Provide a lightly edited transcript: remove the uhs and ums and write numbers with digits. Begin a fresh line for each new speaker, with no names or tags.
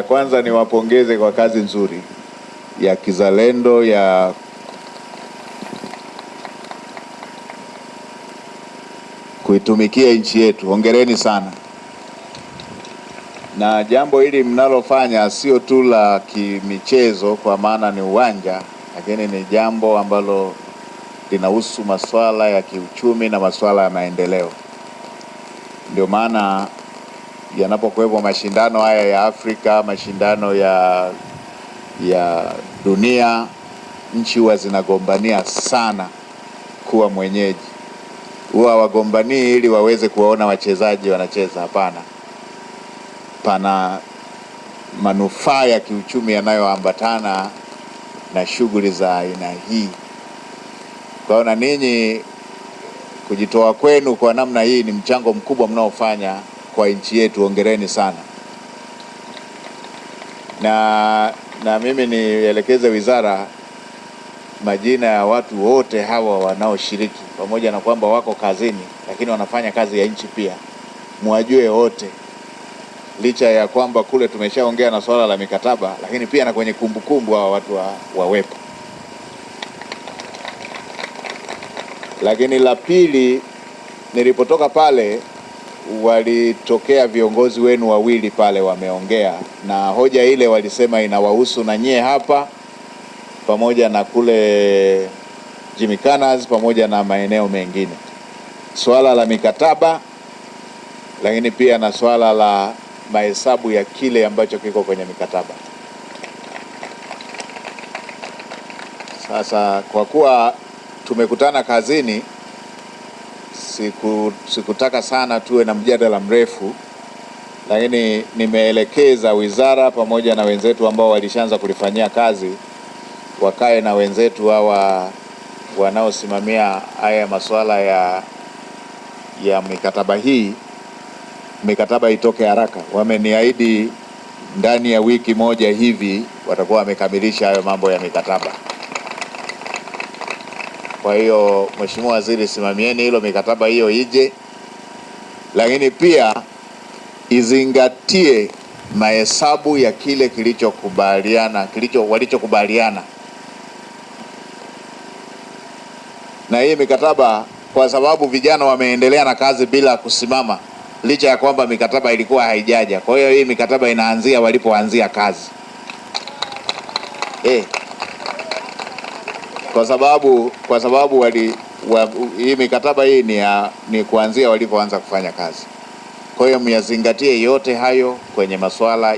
Kwanza niwapongeze kwa kazi nzuri ya kizalendo ya kuitumikia nchi yetu. Hongereni sana. Na jambo hili mnalofanya sio tu la kimichezo kwa maana ni uwanja, lakini ni jambo ambalo linahusu masuala ya kiuchumi na masuala ya maendeleo. Ndio maana yanapokuwepo mashindano haya ya Afrika, mashindano ya dunia, nchi huwa zinagombania sana kuwa mwenyeji. Huwa wagombanii ili waweze kuwaona wachezaji wanacheza, hapana. Pana manufaa ya kiuchumi yanayoambatana na shughuli za aina hii. Kwa hiyo na ninyi kujitoa kwenu kwa namna hii ni mchango mkubwa mnaofanya kwa nchi yetu. Hongereni sana. Na mimi nielekeze wizara majina ya watu wote hawa wanaoshiriki, pamoja na kwamba wako kazini lakini wanafanya kazi ya nchi pia. Muwajue wote, licha ya kwamba kule tumeshaongea na swala la mikataba, lakini pia na kwenye kumbukumbu hawa watu wawepo. Lakini la pili, nilipotoka pale walitokea viongozi wenu wawili pale wameongea, na hoja ile walisema inawahusu na nyie hapa pamoja na kule Jimikanas pamoja na maeneo mengine. Swala la mikataba, lakini pia na swala la mahesabu ya kile ambacho kiko kwenye mikataba. Sasa kwa kuwa tumekutana kazini, sikutaka sana tuwe na mjadala mrefu, lakini nimeelekeza wizara pamoja na wenzetu ambao walishaanza kulifanyia kazi wakae na wenzetu hawa wanaosimamia haya masuala ya mikataba hii. Mikataba itoke haraka. Wameniahidi ndani ya wiki moja hivi watakuwa wamekamilisha hayo mambo ya mikataba. Kwa hiyo Mheshimiwa Waziri, simamieni hilo, mikataba hiyo ije, lakini pia izingatie mahesabu ya kile walichokubaliana. Na hii mikataba, kwa sababu vijana wameendelea na kazi bila kusimama, licha ya kwamba mikataba ilikuwa haijaja. Kwa hiyo hii mikataba inaanzia walipoanzia kazi. Kwa sababu hii mikataba hii ni kuanzia walipoanza kufanya kazi. Kwa hiyo myazingatie yote hayo kwenye masuala